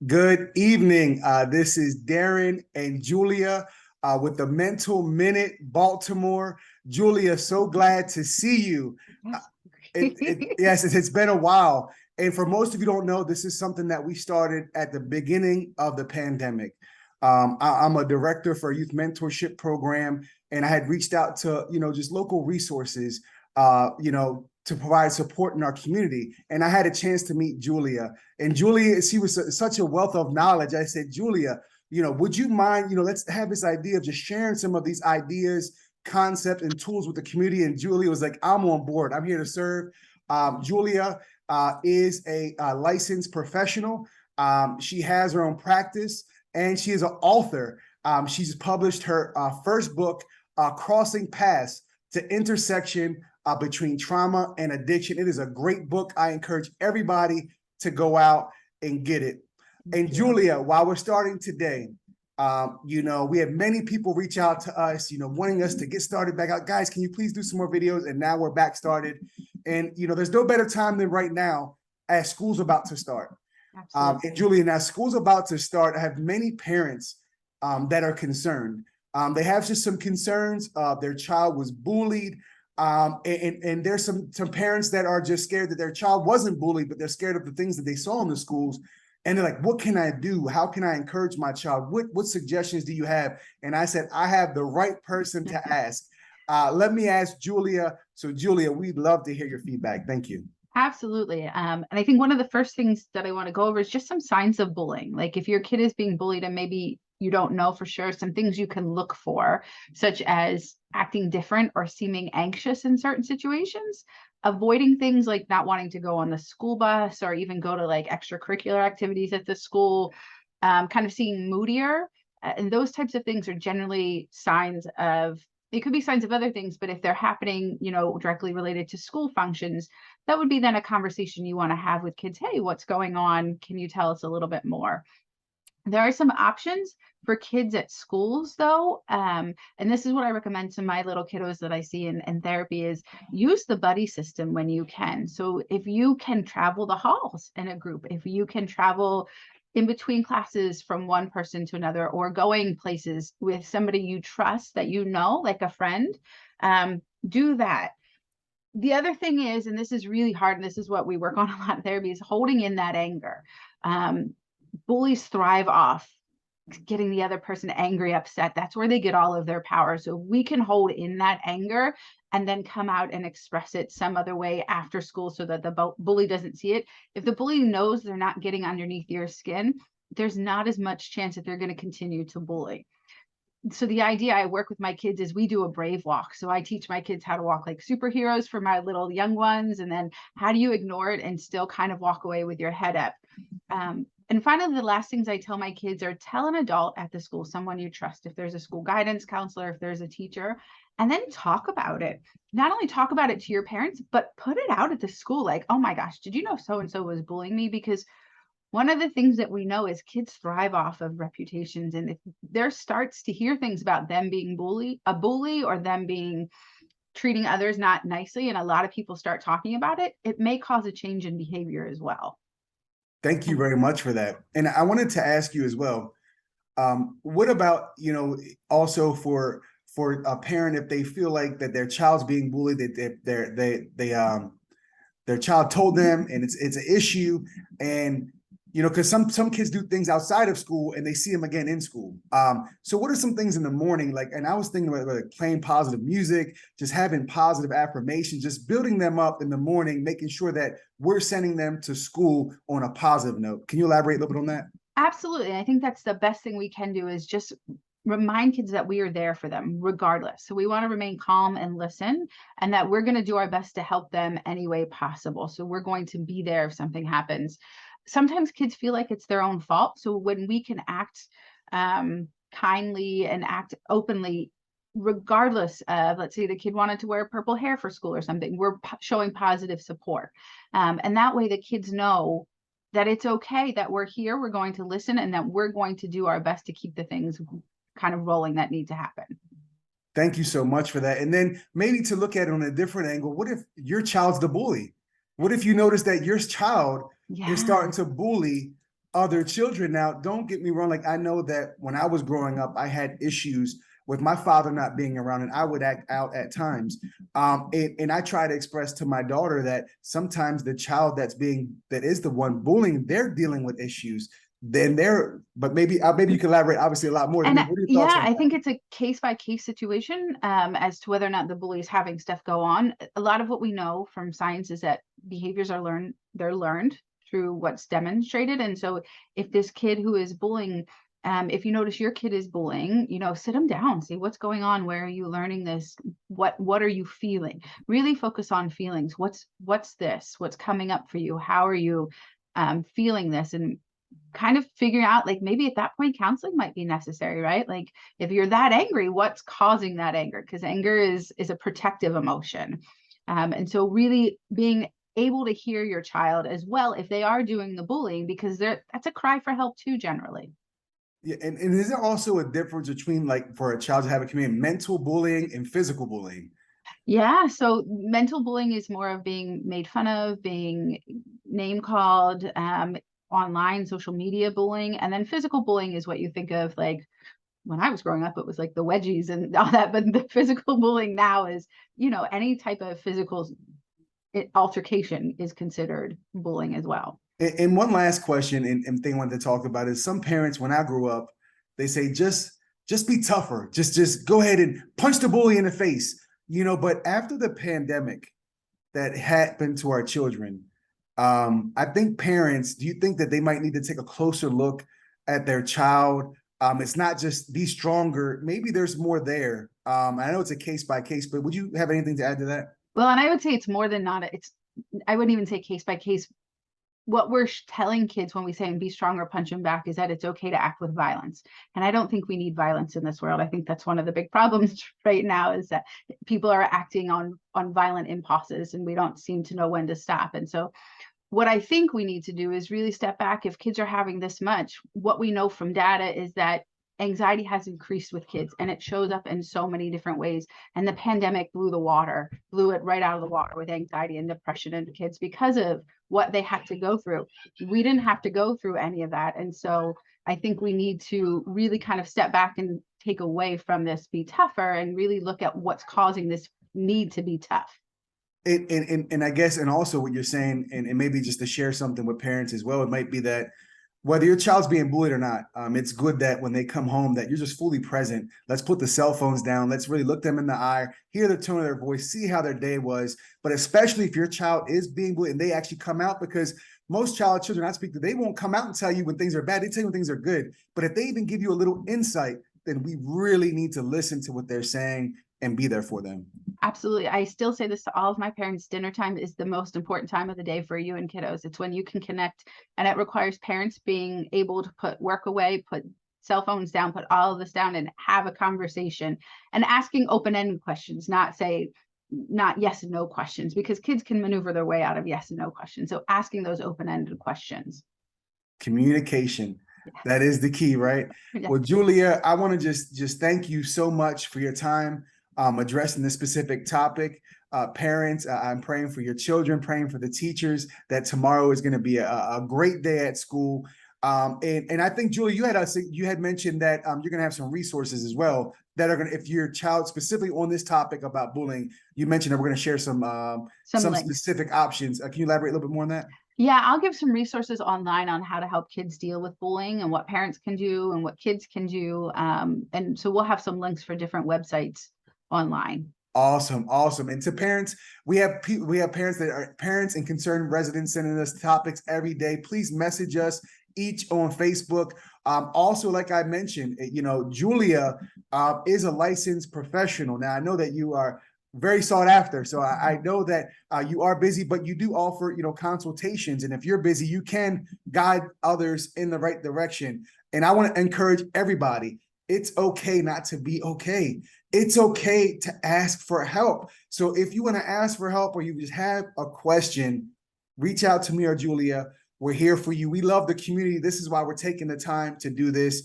Good evening. This is Darren and Julia with the Mental Minute Baltimore. Julia, so glad to see you. Yes, it's been a while. And for most of you don't know, this is something that we started at the beginning of the pandemic. I'm a director for a youth mentorship program, and I had reached out to, just local resources, to provide support in our community. And I had a chance to meet Julia. And Julia, she was such a wealth of knowledge. I said, Julia, would you mind, let's have this idea of just sharing some of these ideas, concepts, and tools with the community. And Julia was like, I'm on board. I'm here to serve. Julia is a licensed professional. She has her own practice, and she is an author. She's published her first book, Crossing Paths to Intersection between Trauma and Addiction. It is a great book. I encourage everybody to go out and get it. And Julia, while we're starting today, we have many people reach out to us, wanting us to get started back out. Guys, can you please do some more videos? And now we're back started. And, there's no better time than right now as school's about to start. And Julia, now school's about to start. I have many parents that are concerned. They have just some concerns. Their child was bullied. And there's some parents that are just scared that their child wasn't bullied, but they're scared of the things that they saw in the schools. And they're like, what can I do? How can I encourage my child? What suggestions do you have? And I said, I have the right person to ask. Let me ask Julia. So Julia, we'd love to hear your feedback. Thank you. Absolutely. And I think one of the first things that I want to go over is just some signs of bullying. Like if your kid is being bullied and maybe you don't know for sure, some things you can look for, such as acting different or seeming anxious in certain situations, avoiding things like not wanting to go on the school bus or even go to like extracurricular activities at the school, kind of seeing moodier. And those types of things are generally signs of, it could be signs of other things, but if they're happening, directly related to school functions, that would be then a conversation you want to have with kids. Hey, what's going on? Can you tell us a little bit more? There are some options for kids at schools though. And this is what I recommend to my little kiddos that I see in therapy is use the buddy system when you can. So if you can travel the halls in a group, if you can travel in between classes from one person to another, or going places with somebody you trust that like a friend, do that. The other thing is, and this is really hard, and this is what we work on a lot in therapy, is holding in that anger. Bullies thrive off getting the other person angry, upset. That's where they get all of their power. So we can hold in that anger and then come out and express it some other way after school so that the bully doesn't see it. If the bully knows they're not getting underneath your skin, there's not as much chance that they're going to continue to bully. So the idea I work with my kids is we do a brave walk. So I teach my kids how to walk like superheroes for my little young ones. And then how do you ignore it and still kind of walk away with your head up? And finally, the last things I tell my kids are tell an adult at the school, someone you trust, if there's a school guidance counselor, if there's a teacher, and then talk about it. Not only talk about it to your parents, but put it out at the school. Like, oh my gosh, did you know so-and-so was bullying me? Because one of the things that we know is kids thrive off of reputations. And if there starts to hear things about them being a bully or them treating others not nicely, and a lot of people start talking about it, it may cause a change in behavior as well. Thank you very much for that. And I wanted to ask you as well, what about, also for a parent, if they feel like that their child's being bullied, that their child told them and it's an issue, and because some kids do things outside of school and they see them again in school. So what are some things in the morning? And I was thinking about like playing positive music, just having positive affirmations, just building them up in the morning, making sure that we're sending them to school on a positive note. Can you elaborate a little bit on that? Absolutely. I think that's the best thing we can do is just remind kids that we are there for them regardless. So we want to remain calm and listen, and that we're going to do our best to help them any way possible. So we're going to be there if something happens. Sometimes kids feel like it's their own fault. So when we can act kindly and act openly, regardless of, let's say the kid wanted to wear purple hair for school or something, we're showing positive support. And that way the kids know that it's okay, that we're here, we're going to listen, and that we're going to do our best to keep the things kind of rolling that need to happen. Thank you so much for that. And then maybe to look at it on a different angle, what if your child's the bully? What if you notice that your child is starting to bully other children. Now, don't get me wrong. Like, I know that when I was growing up, I had issues with my father not being around, and I would act out at times. And I try to express to my daughter that sometimes the child that is the one bullying, they're dealing with issues. But maybe you can elaborate obviously a lot more. And What are your thoughts yeah, on I that? think it's a case by case situation as to whether or not the bully is having stuff go on. A lot of what we know from science is that behaviors are learned, they're learned through what's demonstrated. And so if this kid who is bullying, if you notice your kid is bullying, sit them down, see what's going on. Where are you learning this? What are you feeling? Really focus on feelings. What's this? What's coming up for you? How are you feeling this? And kind of figuring out, like, maybe at that point counseling might be necessary, right? Like, if you're that angry, what's causing that anger? Because anger is a protective emotion. And so really being able to hear your child as well if they are doing the bullying, because that's a cry for help too, generally. Yeah, and is there also a difference between, like, for a child to have a community, mental bullying and physical bullying? Yeah, so mental bullying is more of being made fun of, being name called, online, social media bullying. And then physical bullying is what you think of, like, when I was growing up, it was like the wedgies and all that. But the physical bullying now is, any type of physical altercation is considered bullying as well. And one last question and thing I wanted to talk about is, some parents, when I grew up, they say, just be tougher. Just go ahead and punch the bully in the face. But after the pandemic that happened to our children, I think parents, do you think that they might need to take a closer look at their child? It's not just be stronger. Maybe there's more there. I know it's a case by case, but would you have anything to add to that? Well, and I would say it's more than not. I wouldn't even say case by case. What we're telling kids when we say be strong or punch them back is that it's okay to act with violence. And I don't think we need violence in this world. I think that's one of the big problems right now, is that people are acting on violent impulses and we don't seem to know when to stop. And so what I think we need to do is really step back. If kids are having this much, what we know from data is that anxiety has increased with kids, and it shows up in so many different ways. And the pandemic blew it right out of the water with anxiety and depression into kids because of what they had to go through. We didn't have to go through any of that. And so I think we need to really kind of step back and take away from this, be tougher, and really look at what's causing this need to be tough. And I guess, and also what you're saying, and maybe just to share something with parents as well, it might be that whether your child's being bullied or not, it's good that when they come home that you're just fully present. Let's put the cell phones down. Let's really look them in the eye, hear the tone of their voice, see how their day was. But especially if your child is being bullied and they actually come out, because most children I speak to, they won't come out and tell you when things are bad. They tell you when things are good. But if they even give you a little insight, then we really need to listen to what they're saying and be there for them. Absolutely. I still say this to all of my parents. Dinner time is the most important time of the day for you and kiddos. It's when you can connect, and it requires parents being able to put work away, put cell phones down, put all of this down, and have a conversation, and asking open-ended questions, not yes and no questions, because kids can maneuver their way out of yes and no questions. So asking those open-ended questions. Communication. That is the key, right? Yeah. Well, Julia, I want to just thank you so much for your time addressing this specific topic. Parents, I'm praying for your children, praying for the teachers, that tomorrow is going to be a great day at school. And I think, Julia, you had mentioned that you're going to have some resources as well that are going to, if your child specifically on this topic about bullying, you mentioned that we're going to share some specific options. Can you elaborate a little bit more on that? Yeah, I'll give some resources online on how to help kids deal with bullying and what parents can do and what kids can do. And so we'll have some links for different websites online. Awesome. And to parents, we have parents that are parents and concerned residents sending us topics every day. Please message us each on Facebook. Also, like I mentioned, Julia is a licensed professional. Now, I know that you are very sought after. So I know that you are busy, but you do offer, consultations. And if you're busy, you can guide others in the right direction. And I want to encourage everybody. It's okay not to be okay. It's okay to ask for help. So if you want to ask for help or you just have a question, reach out to me or Julia. We're here for you. We love the community. This is why we're taking the time to do this.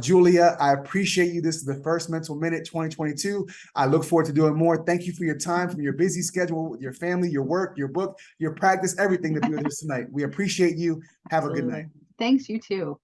Julia, I appreciate you. This is the first Mental Minute 2022. I look forward to doing more. Thank you for your time from your busy schedule with your family, your work, your book, your practice, everything to be with us tonight. We appreciate you. Have a good night. Thanks, you too.